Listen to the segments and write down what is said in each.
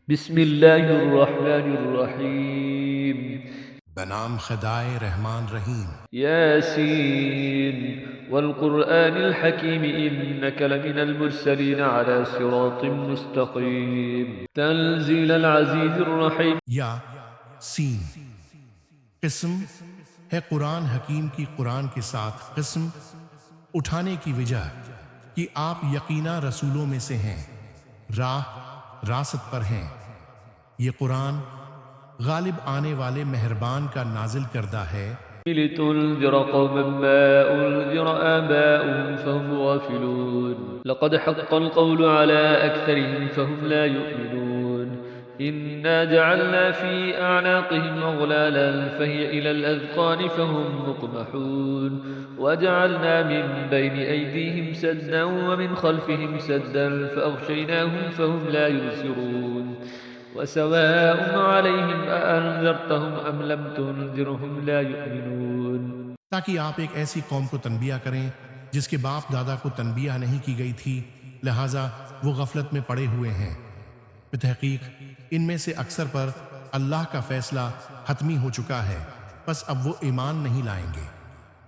بسم اللہ الرحمن الرحیم بنام خدائے رحمان رحیم۔ یاسین والقرآن الحکیم انک لمن المرسلین على صراط مستقیم تنزیل العزیز الرحیم۔ یا سین، قسم ہے قرآن حکیم کی قرآن کے ساتھ قسم اٹھانے کی وجہ کہ آپ یقینا رسولوں میں سے ہیں، راست پر ہیں۔ یہ قرآن غالب آنے والے مہربان کا نازل کردہ ہے، لتنذر قوما ما أنذر آباؤهم فهم غافلون لقد حق القول على أكثرهم فهم لا يؤمنون إنا جعلنا في أعناقهم أغلالا فهي إلى الأذقان فهم مقمحون وجعلنا من بين أيديهم سدا ومن خلفهم سدا فأغشيناهم فهم لا يبصرون وسواء عليهم أأنذرتهم أم لم تنذرهم لا يؤمنون۔ تاکہ آپ ایک ایسی قوم کو تنبیہ کریں جس کے باپ دادا کو تنبیہ نہیں کی گئی تھی، لہٰذا وہ غفلت میں پڑے ہوئے ہیں۔ بتحقیق ان میں سے اکثر پر اللہ کا فیصلہ حتمی ہو چکا ہے، پس اب وہ ایمان نہیں لائیں گے۔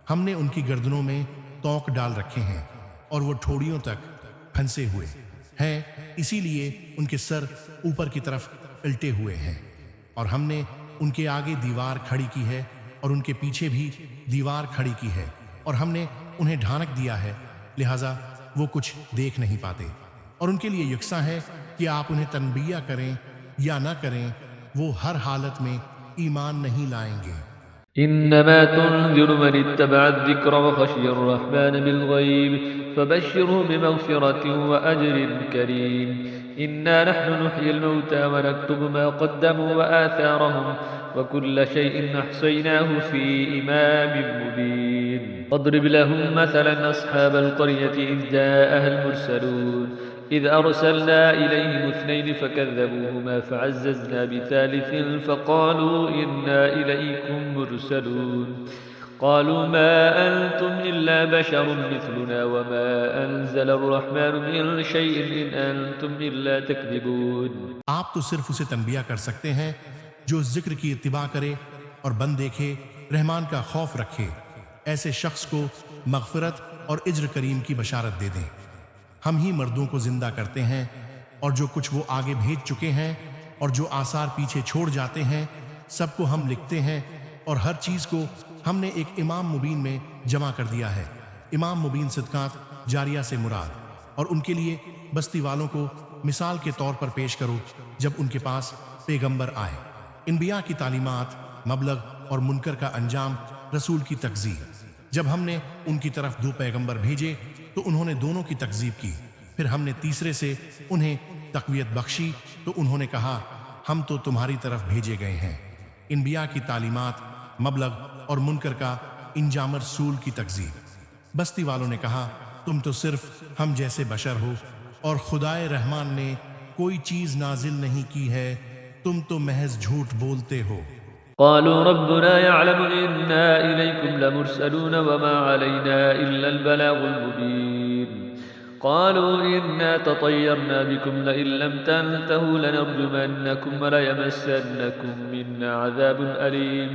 ہم نے ان کی گردنوں میں توق ڈال رکھے ہیں اور وہ ٹھوڑیوں تک پھنسے ہوئے ہیں، اسی لیے ان کے سر اوپر کی طرف الٹے ہوئے ہیں، اور ہم نے ان کے آگے دیوار کھڑی کی ہے اور ان کے پیچھے بھی دیوار کھڑی کی ہے، اور ہم نے انہیں ڈھانک دیا ہے، لہٰذا وہ کچھ دیکھ نہیں پاتے، اور ان کے لیے یکساں ہے کہ آپ انہیں تنبیہ کریں یا نہ کریں، وہ ہر حالت میں ایمان نہیں لائیں گے۔ انما تنذر من اتبع الذکر وخشی الرحمن بالغیب فبشره بمغفرة واجر کریم۔ انا نحن نحيي الموتى ونكتب ما قدموا وآثارهم وكل شيء احصيناه في امام مبين۔ واضرب لهم مثلا اصحاب القرية اذ جاءها المرسلون إذ أرسلنا إليهم اثنين فكذبوهما فعززنا بثالث فقالوا إنا إليكم مرسلون قالوا ما أنتم إلا بشر مثلنا وما أنزل الرحمن من شيء إن أنتم إلا تكذبون۔ آپ تو صرف اسے تنبیہ کر سکتے ہیں جو ذکر کی اتباع کرے اور بند دیکھے، رحمان کا خوف رکھے، ایسے شخص کو مغفرت اور اجر کریم کی بشارت دے دیں۔ ہم ہی مردوں کو زندہ کرتے ہیں، اور جو کچھ وہ آگے بھیج چکے ہیں اور جو آثار پیچھے چھوڑ جاتے ہیں سب کو ہم لکھتے ہیں، اور ہر چیز کو ہم نے ایک امام مبین میں جمع کر دیا ہے۔ امام مبین صدقات جاریہ سے مراد، اور ان کے لیے بستی والوں کو مثال کے طور پر پیش کرو جب ان کے پاس پیغمبر آئے۔ انبیاء کی تعلیمات، مبلغ اور منکر کا انجام، رسول کی تکذیب۔ جب ہم نے ان کی طرف دو پیغمبر بھیجے تو انہوں نے دونوں کی تکذیب کی، پھر ہم نے تیسرے سے انہیں تقویت بخشی تو انہوں نے کہا ہم تو تمہاری طرف بھیجے گئے ہیں۔ انبیاء کی تعلیمات، مبلغ اور منکر کا انجام، رسول کی تکذیب۔ بستی والوں نے کہا تم تو صرف ہم جیسے بشر ہو، اور خدائے رحمان نے کوئی چیز نازل نہیں کی ہے، تم تو محض جھوٹ بولتے ہو۔ قالوا ربنا يعلم إنا إليكم لمرسلون وما علينا إلا البلاغ المبين قالوا إنا تطيرنا بكم لئن لم تنتهوا لنرجمنكم وليمسنكم منا عذاب أليم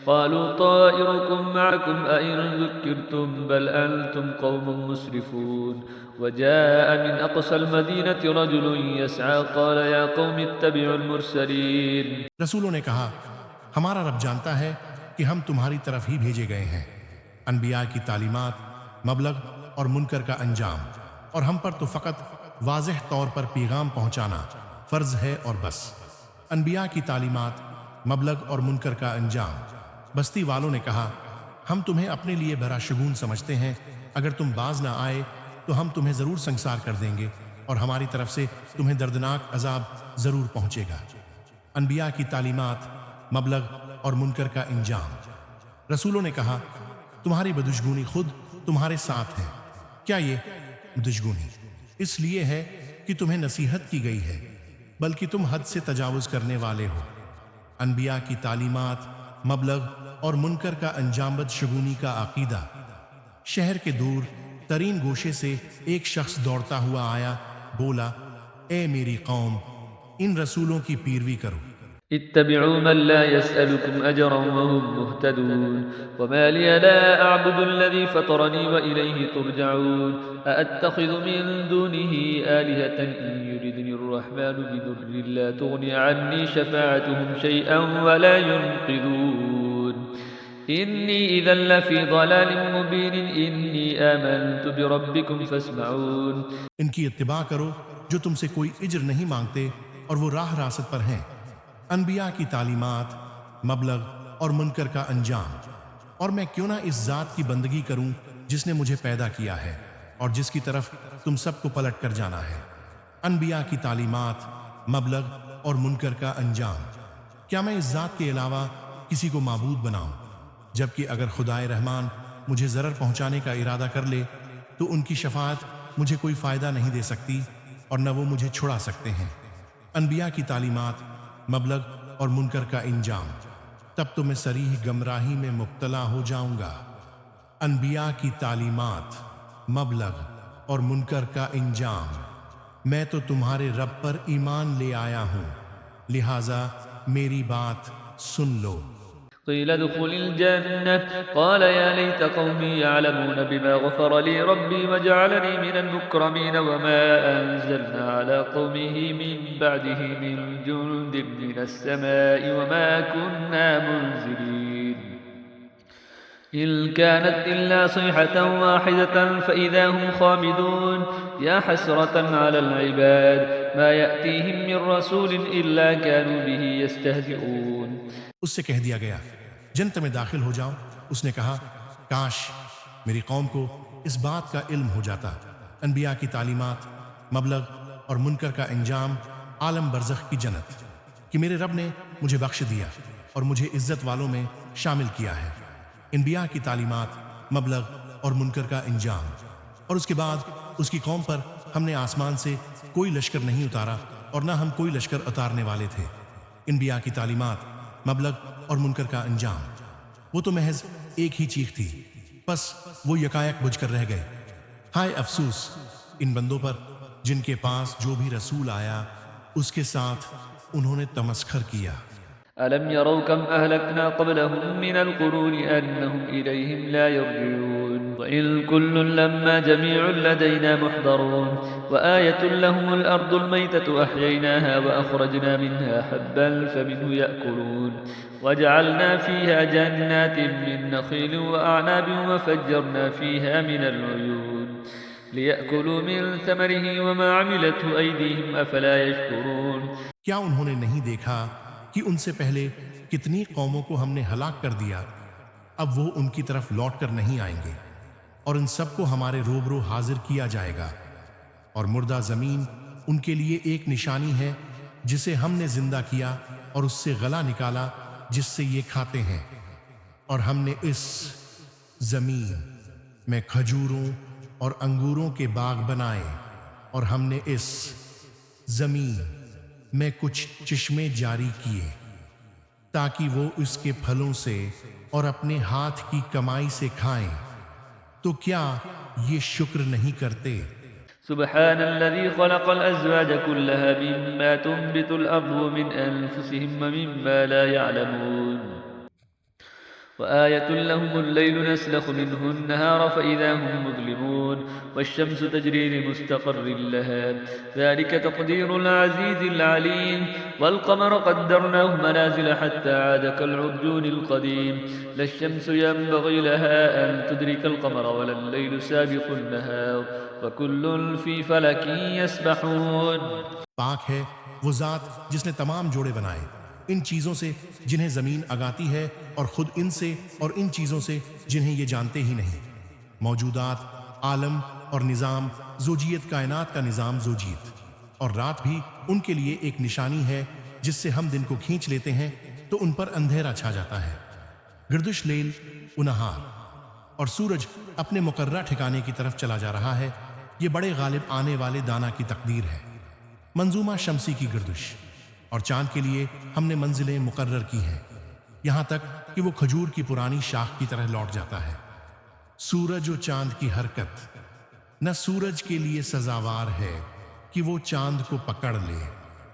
قالوا طائركم معكم أئن ذكرتم بل أنتم قوم مسرفون وجاء من أقصى المدينة رجل يسعى قال يا قوم اتبعوا المرسلين۔ رسولوں نے کہا ہمارا رب جانتا ہے کہ ہم تمہاری طرف ہی بھیجے گئے ہیں۔ انبیاء کی تعلیمات، مبلغ اور منکر کا انجام، اور ہم پر تو فقط واضح طور پر پیغام پہنچانا فرض ہے اور بس۔ انبیاء کی تعلیمات، مبلغ اور منکر کا انجام۔ بستی والوں نے کہا ہم تمہیں اپنے لیے بھرا شگون سمجھتے ہیں، اگر تم باز نہ آئے تو ہم تمہیں ضرور سنگسار کر دیں گے، اور ہماری طرف سے تمہیں دردناک عذاب ضرور پہنچے گا۔ انبیاء کی تعلیمات، مبلغ اور منکر کا انجام۔ رسولوں نے کہا تمہاری بدشگونی خود تمہارے ساتھ ہے۔ کیا یہ بدشگونی اس لیے ہے کہ تمہیں نصیحت کی گئی ہے، بلکہ تم حد سے تجاوز کرنے والے ہو۔ انبیاء کی تعلیمات، مبلغ اور منکر کا انجام، بدشگونی کا عقیدہ۔ شہر کے دور ترین گوشے سے ایک شخص دوڑتا ہوا آیا، بولا اے میری قوم، ان رسولوں کی پیروی کرو۔ اتبعوا من لا يسألكم أجرا وهم مهتدون وما لي لا أعبد الذي فطرني وإليه ترجعون أأتخذ من دونه آلهة إن يردني الرحمن بضر لا تغني عني شفاعتهم شيئا ولا ينقذون إني إذا لفي ضلال مبين إني آمنت بربكم فاسمعون۔ ان کی اتباع کرو جو تم سے کوئی اجر نہیں مانگتے اور وہ راہ راست پر ہیں۔ انبیاء کی تعلیمات، مبلغ اور منکر کا انجام، اور میں کیوں نہ اس ذات کی بندگی کروں جس نے مجھے پیدا کیا ہے اور جس کی طرف تم سب کو پلٹ کر جانا ہے۔ انبیاء کی تعلیمات، مبلغ اور منکر کا انجام۔ کیا میں اس ذات کے علاوہ کسی کو معبود بناؤں؟ جبکہ اگر خدائے رحمان مجھے ضرر پہنچانے کا ارادہ کر لے تو ان کی شفاعت مجھے کوئی فائدہ نہیں دے سکتی اور نہ وہ مجھے چھڑا سکتے ہیں۔ انبیاء کی تعلیمات، مبلغ اور منکر کا انجام، تب تو میں صریح گمراہی میں مبتلا ہو جاؤں گا۔ انبیاء کی تعلیمات، مبلغ اور منکر کا انجام۔ میں تو تمہارے رب پر ایمان لے آیا ہوں، لہٰذا میری بات سن لو۔ قيل ادخل الجنة قال يا ليت قومي يعلمون بما غفر لي ربي وجعلني من المكرمين وما أنزلنا على قومه من بعده من جند من السماء وما كنا منزلين إن كانت إلا صيحة واحدة فإذا هم خامدون يا حسرة على العباد ما يأتيهم من رسول إلا كانوا به يستهزئون۔ اس سے کہہ دیا گیا جنت میں داخل ہو جاؤ۔ اس نے کہا کاش میری قوم کو اس بات کا علم ہو جاتا۔ انبیاء کی تعلیمات، مبلغ اور منکر کا انجام، عالم برزخ کی جنت، کہ میرے رب نے مجھے بخش دیا اور مجھے عزت والوں میں شامل کیا ہے۔ انبیاء کی تعلیمات، مبلغ اور منکر کا انجام، اور اس کے بعد اس کی قوم پر ہم نے آسمان سے کوئی لشکر نہیں اتارا اور نہ ہم کوئی لشکر اتارنے والے تھے۔ انبیاء کی تعلیمات، مبلغ اور منکر کا انجام، وہ تو محض ایک ہی چیخ تھی، بس وہ یکایک بجھ کر رہ گئے۔ ہائے افسوس ان بندوں پر جن کے پاس جو بھی رسول آیا اس کے ساتھ انہوں نے تمسخر کیا۔ ألم يروا كم أهلكنا قبلهم من القرون أنهم إليهم لا يرجعون وإن كل لما جميع لدينا محضرون وآية لهم الأرض الميتة أحييناها وأخرجنا منها حبا فمنه يأكلون وجعلنا فيها جنات من نخيل وأعناب وفجرنا فيها من العيون ليأكلوا من ثمره وما عملته أيديهم أفلا يشكرون۔ کیا انہوں نے نہیں دیکھا کہ ان سے پہلے کتنی قوموں کو ہم نے ہلاک کر دیا؟ اب وہ ان کی طرف لوٹ کر نہیں آئیں گے، اور ان سب کو ہمارے روبرو حاضر کیا جائے گا۔ اور مردہ زمین ان کے لیے ایک نشانی ہے جسے ہم نے زندہ کیا اور اس سے غلہ نکالا جس سے یہ کھاتے ہیں۔ اور ہم نے اس زمین میں کھجوروں اور انگوروں کے باغ بنائے، اور ہم نے اس زمین میں کچھ چشمے جاری کیے تاکہ وہ اس کے پھلوں سے اور اپنے ہاتھ کی کمائی سے کھائیں، تو کیا یہ شکر نہیں کرتے؟ سبحان الذي خلق الأزواج كلها مما تنبت الأرض من أنفسهم ومما لا يعلمون وآية لهم الليل نسلخ منه النهار فإذا هم مظلمون والشمس تجري لمستقر لها ذلك تقدير العزيز العليم والقمر قدرناه منازل حتى عاد كالعرجون القديم لا الشمس ينبغي لها أن تدرك القمر ولا الليل سابق النهار وكل في فلك يسبحون۔ پاک ہے وہ ذات جس نے تمام جوڑے بنائے ان چیزوں سے جنہیں زمین اگاتی ہے اور خود ان سے اور ان چیزوں سے جنہیں یہ جانتے ہی نہیں۔ موجودات، عالم اور نظام زوجیت، کائنات کا نظام زوجیت، اور رات بھی ان کے لیے ایک نشانی ہے جس سے ہم دن کو کھینچ لیتے ہیں تو ان پر اندھیرا چھا جاتا ہے۔ گردش لیل و نہار، اور سورج اپنے مقررہ ٹھکانے کی طرف چلا جا رہا ہے۔ یہ بڑے غالب آنے والے دانا کی تقدیر ہے۔ منظومہ شمسی کی گردش، اور چاند کے لیے ہم نے منزلیں مقرر کی ہیں یہاں تک کہ وہ کھجور کی پرانی شاخ کی طرح لوٹ جاتا ہے۔ سورج و چاند کی حرکت نہ سورج کے لیے سزاوار ہے کہ وہ چاند کو پکڑ لے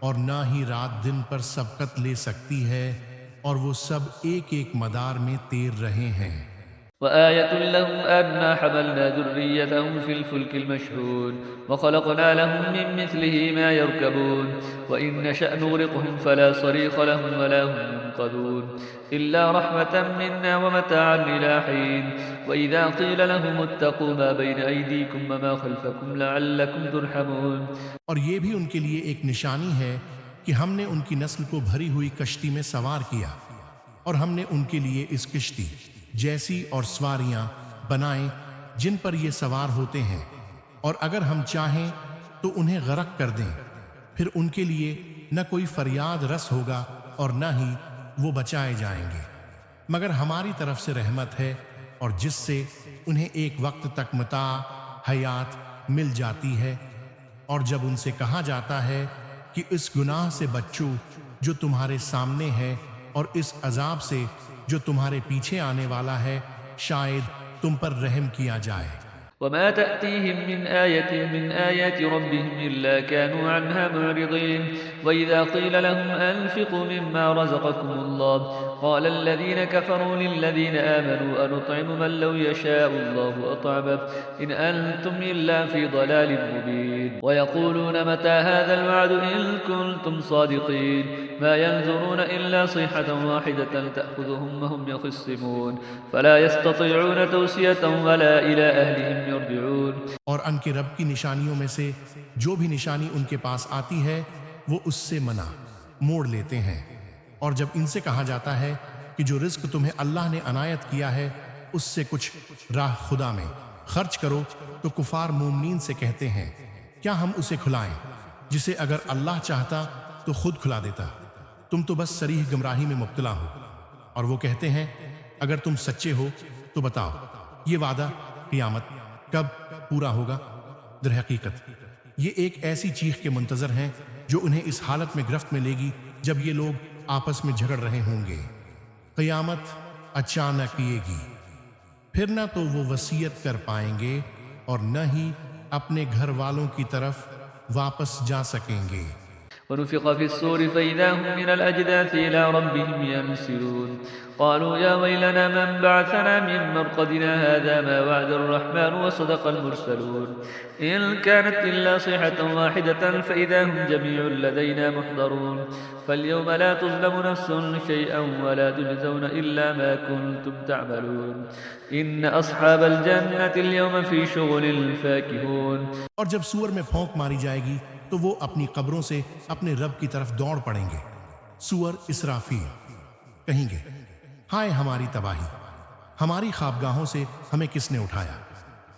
اور نہ ہی رات دن پر سبقت لے سکتی ہے، اور وہ سب ایک ایک مدار میں تیر رہے ہیں۔ وآية لهم أنا حملنا ذريتهم في الفلك المشحون وخلقنا لهم من مثله ما يركبون وإن نشأ نغرقهم فلا صريخ لهم ولا هم ينقذون إلا رحمة منا ومتاعا إلى حين وإذا قيل لهم اتقوا ما بين أيديكم وما خلفكم لعلكم ترحمون۔ اور یہ بھی ان کے لیے ایک نشانی ہے کہ ہم نے ان کی نسل کو بھری ہوئی کشتی میں سوار کیا، اور ہم نے ان کے لیے اس کشتی جیسی اور سواریاں بنائیں جن پر یہ سوار ہوتے ہیں، اور اگر ہم چاہیں تو انہیں غرق کر دیں، پھر ان کے لیے نہ کوئی فریاد رس ہوگا اور نہ ہی وہ بچائے جائیں گے، مگر ہماری طرف سے رحمت ہے، اور جس سے انہیں ایک وقت تک متاع حیات مل جاتی ہے۔ اور جب ان سے کہا جاتا ہے کہ اس گناہ سے بچو جو تمہارے سامنے ہے، اور اس عذاب سے جو تمہارے پیچھے آنے والا ہے، شاید تم پر رحم کیا جائے۔ وما تأتيهم من آية من آيات ربهم إلا كانوا عنها معرضين وإذا قيل لهم أنفقوا مما رزقكم الله قال الذين كفروا للذين آمنوا أنطعم من لو يشاء الله أطعمه إن أنتم إلا في ضلال مبين ويقولون متى هذا الوعد إن كنتم صادقين ما ينظرون إلا صيحة واحدة تأخذهم وهم يخصمون فلا يستطيعون توصية ولا إلى أهلهم يرجعون۔ اور ان کے رب کی نشانیوں میں سے جو بھی نشانی ان کے پاس آتی ہے وہ اس سے منع موڑ لیتے ہیں، اور جب ان سے کہا جاتا ہے کہ جو رزق تمہیں اللہ نے عنایت کیا ہے اس سے کچھ راہ خدا میں خرچ کرو، تو کفار مومنین سے کہتے ہیں کیا ہم اسے کھلائیں جسے اگر اللہ چاہتا تو خود کھلا دیتا، تم تو بس صریح گمراہی میں مبتلا ہو۔ اور وہ کہتے ہیں اگر تم سچے ہو تو بتاؤ یہ وعدہ قیامت کب پورا ہوگا؟ در حقیقت یہ ایک ایسی چیخ کے منتظر ہیں جو انہیں اس حالت میں گرفت میں لے گی جب یہ لوگ آپس میں جھگڑ رہے ہوں گے۔ قیامت اچانک آئے گی، پھر نہ تو وہ وصیت کر پائیں گے اور نہ ہی اپنے گھر والوں کی طرف واپس جا سکیں گے۔ ونفخ في الصور فإذا هم من الأجداث إلى ربهم ينسلون قالوا يا ويلنا من بعثنا من مرقدنا هذا ما وعد الرحمن وصدق المرسلون إن كانت إلا صيحة واحدة فإذا هم جميع لدينا محضرون فاليوم لا تظلم نفس شيئا ولا تجزون إلا ما كنتم تعملون إن أصحاب الجنة اليوم في شغل فاكهون۔ اور جب سور میں پھونک ماری جائے گی تو وہ اپنی قبروں سے اپنے رب کی طرف دوڑ پڑیں گے۔ سور اسرافیل کہیں گے ہائے ہماری تباہی، ہماری خوابگاہوں سے ہمیں کس نے اٹھایا۔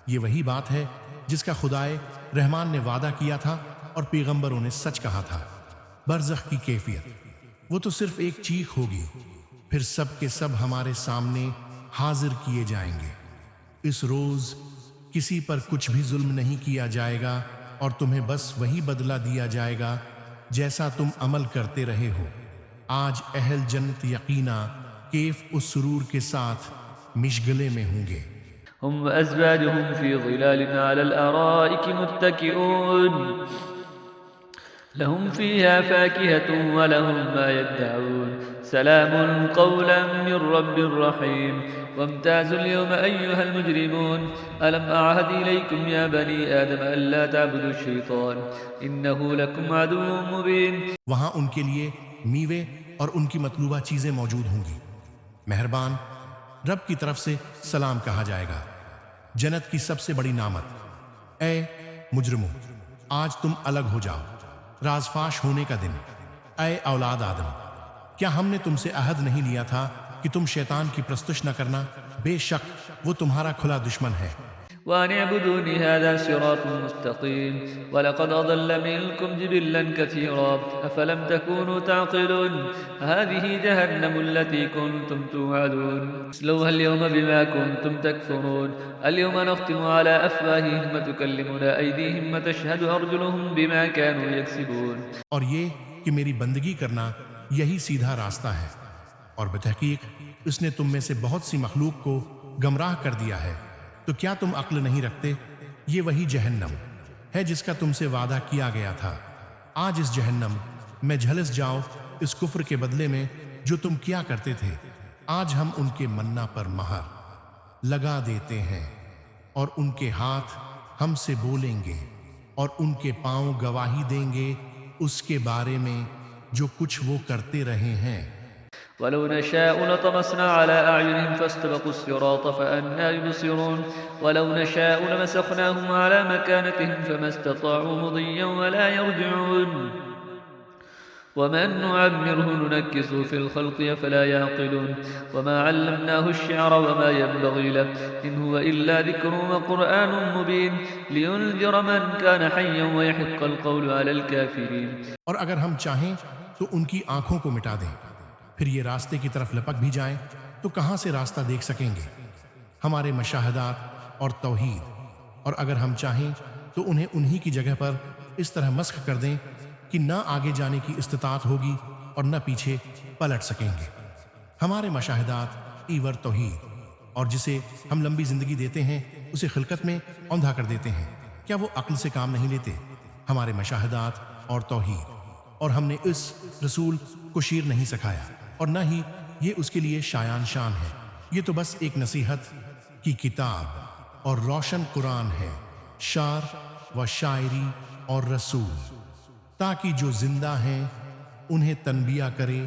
یہ وہی بات ہے جس کا خدائے رحمان نے وعدہ کیا تھا اور پیغمبروں نے سچ کہا تھا۔ برزخ کی کیفیت وہ تو صرف ایک چیخ ہوگی، پھر سب کے سب ہمارے سامنے حاضر کیے جائیں گے۔ اس روز کسی پر کچھ بھی ظلم نہیں کیا جائے گا، اور تمہیں بس وہی بدلہ دیا جائے گا جیسا تم عمل کرتے رہے ہو۔ آج اہل جنت یقینا کیف اس سرور کے ساتھ مشغلے میں ہوں گے۔ هم وأزواجهم في ظلال على الأرائك متكئون لهم فيها فاكهة ولهم ما يدعون سلام قولا من رب رحيم وامتازوا اليوم أيها المجرمون ألم أعهد إليكم يا بني آدم ألا تعبدوا الشيطان إنه لكم عدو مبين۔ وہاں ان کے لیے میوے اور ان کی مطلوبہ چیزیں موجود ہوں گی۔ مہربان رب کی طرف سے سلام کہا جائے گا۔ جنت کی سب سے بڑی نعمت، اے مجرموں آج تم الگ ہو جاؤ، راز فاش ہونے کا دن۔ اے اولاد آدم کیا ہم نے تم سے عہد نہیں لیا تھا کہ تم شیطان کی پرستش نہ کرنا؟ بے شک وہ تمہارا کھلا دشمن ہے۔ وأن اعبدوني هذا صراط مستقيم ولقد أضل منكم جبلا كثيرا أفلم تكونوا تعقلون هذه جهنم التي كنتم توعدون اصلوها اليوم بما كنتم تكفرون اليوم نختم على أفواههم وتكلمنا أيديهم وتشهد أرجلهم بما كانوا يكسبون۔ اور یہ کہ میری بندگی کرنا یہی سیدھا راستہ ہے، اور بتحقیق اس نے تم میں سے بہت سی مخلوق کو گمراہ کر دیا ہے، تو کیا تم عقل نہیں رکھتے؟ یہ وہی جہنم ہے جس کا تم سے وعدہ کیا گیا تھا۔ آج اس جہنم میں جھلس جاؤ اس کفر کے بدلے میں جو تم کیا کرتے تھے۔ آج ہم ان کے منا پر مہر لگا دیتے ہیں اور ان کے ہاتھ ہم سے بولیں گے اور ان کے پاؤں گواہی دیں گے اس کے بارے میں جو کچھ وہ کرتے رہے ہیں۔ ولو نشاء لطمسنا على أعينهم فاستبقوا الصراط فأنى يبصرون ولو نشاء لمسخناهم على مكانتهم فما استطاعوا مضيا ولا يرجعون ومن نعمره ننكسه في الخلق أفلا يعقلون وما علمناه الشعر وما ينبغي له إن هو إلا ذكر وقرآن مبين لينذر من كان حيا ويحق القول على الكافرين۔ اور اگر ہم چاہیں تو ان کی آنکھوں کو مٹا دیں، پھر یہ راستے کی طرف لپک بھی جائیں تو کہاں سے راستہ دیکھ سکیں گے؟ ہمارے مشاہدات اور توحید، اور اگر ہم چاہیں تو انہیں انہی کی جگہ پر اس طرح مسخ کر دیں کہ نہ آگے جانے کی استطاعت ہوگی اور نہ پیچھے پلٹ سکیں گے۔ ہمارے مشاہدات ایور توحید، اور جسے ہم لمبی زندگی دیتے ہیں اسے خلقت میں اوندھا کر دیتے ہیں۔ کیا وہ عقل سے کام نہیں لیتے؟ ہمارے مشاہدات اور توحید، اور ہم نے اس رسول کو شیر نہیں سکھایا اور نہ ہی یہ اس کے لیے شایان شان ہے۔ یہ تو بس ایک نصیحت کی کتاب اور روشن قرآن ہے، شعر و شاعری اور رسول، تاکہ جو زندہ ہیں انہیں تنبیہ کرے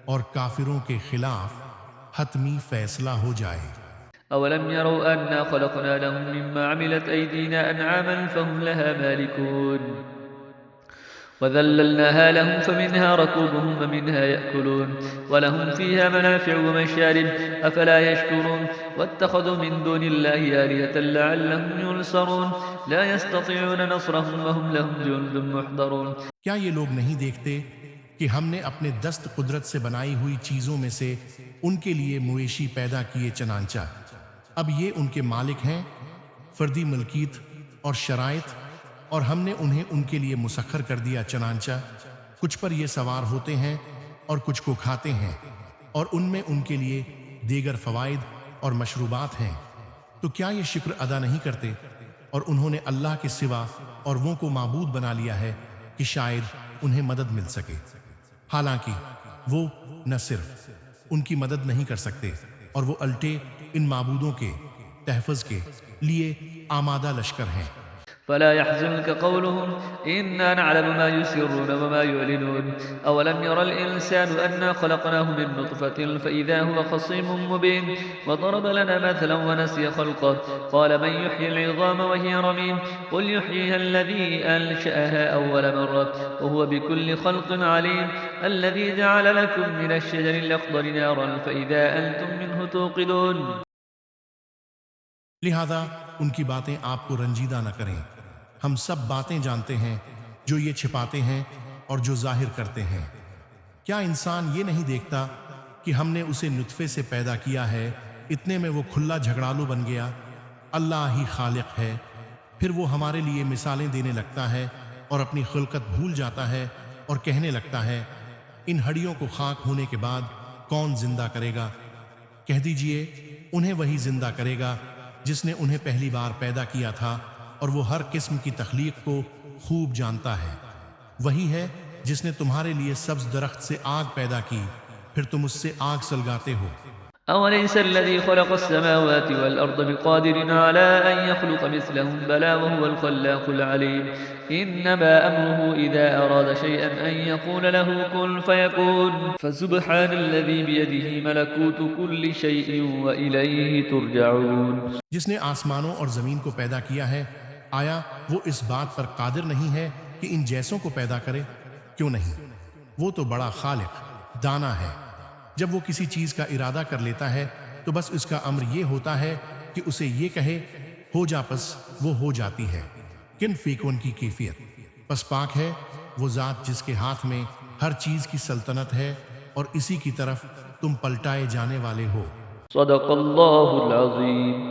اور کافروں کے خلاف حتمی فیصلہ ہو جائے۔ أولم يروا أنا خلقنا لهم مما عملت أيدينا أنعاما فهم لها مالكون وذللناها لهم فمنها ركوبهم ومنها يأكلون ولهم فيها منافع ومشارب أفلا يشكرون واتخذوا من دون الله آلهة لعلهم ينصرون لا يستطيعون نصرهم وهم لهم جند محضرون۔ کیا یہ لوگ نہیں دیکھتے کہ ہم نے اپنے دست قدرت سے بنائی ہوئی چیزوں میں سے ان کے لیے مویشی پیدا کیے، چنانچہ اب یہ ان کے مالک ہیں، فردی ملکیت اور شرائط، اور ہم نے انہیں ان کے لیے مسخر کر دیا، چنانچہ کچھ پر یہ سوار ہوتے ہیں اور کچھ کو کھاتے ہیں، اور ان میں ان کے لیے دیگر فوائد اور مشروبات ہیں۔ تو کیا یہ شکر ادا نہیں کرتے؟ اور انہوں نے اللہ کے سوا اور وہ کو معبود بنا لیا ہے کہ شاید انہیں مدد مل سکے، حالانکہ وہ نہ صرف ان کی مدد نہیں کر سکتے، اور وہ الٹے ان معبودوں کے تحفظ کے لیے آمادہ لشکر ہیں۔ فلا يحزنك قولهم إنا نعلم ما يسرون وما يعلنون أولم يرى الإنسان أنا خلقناه من نطفة فإذا هو خصيم مبين وضرب لنا مثلا ونسي خلقه قال من يحيي العظام وهي رميم قل يحييها الذي أنشأها أول مرة وهو بكل خلق عليم الذي جعل لكم من الشجر الأخضر نارا فإذا أنتم منه توقدون۔ لہذا ان کی باتیں آپ کو رنجیدہ نہ کریں، ہم سب باتیں جانتے ہیں، جو یہ چھپاتے ہیں اور جو ظاہر کرتے ہیں۔ کیا انسان یہ نہیں دیکھتا کہ ہم نے اسے نطفے سے پیدا کیا ہے، اتنے میں وہ کھلا جھگڑالو بن گیا؟ اللہ ہی خالق ہے، پھر وہ ہمارے لیے مثالیں دینے لگتا ہے اور اپنی خلقت بھول جاتا ہے اور کہنے لگتا ہے ان ہڈیوں کو خاک ہونے کے بعد کون زندہ کرے گا؟ کہہ دیجئے انہیں وہی زندہ کرے گا جس نے انہیں پہلی بار پیدا کیا تھا، اور وہ ہر قسم کی تخلیق کو خوب جانتا ہے۔ وہی ہے جس نے تمہارے لیے سبز درخت سے آگ پیدا کی، پھر تم اس سے آگ سلگاتے ہو۔ أوليس الذي خلق السماوات والأرض بقادر على أن يخلق مثلهم بلى وهو الخلاق العليم إنما أمره إذا أراد شيئا أن يقول له كن فيكون فسبحان الذي بيده ملكوت كل شيء وإليه ترجعون۔ جس نے آسمانوں اور زمین کو پیدا کیا ہے، آیا وہ اس بات پر قادر نہیں ہے کہ ان جیسوں کو پیدا کرے؟ کیوں نہیں؟ وہ تو بڑا خالق دانا ہے۔ جب وہ کسی چیز کا ارادہ کر لیتا ہے تو بس اس کا امر یہ ہوتا ہے کہ اسے یہ کہے ہو جا، پس وہ ہو جاتی ہے۔ کن فیکون کی کیفیت، پس پاک ہے وہ ذات جس کے ہاتھ میں ہر چیز کی سلطنت ہے، اور اسی کی طرف تم پلٹائے جانے والے ہو۔ صدق اللہ العظیم۔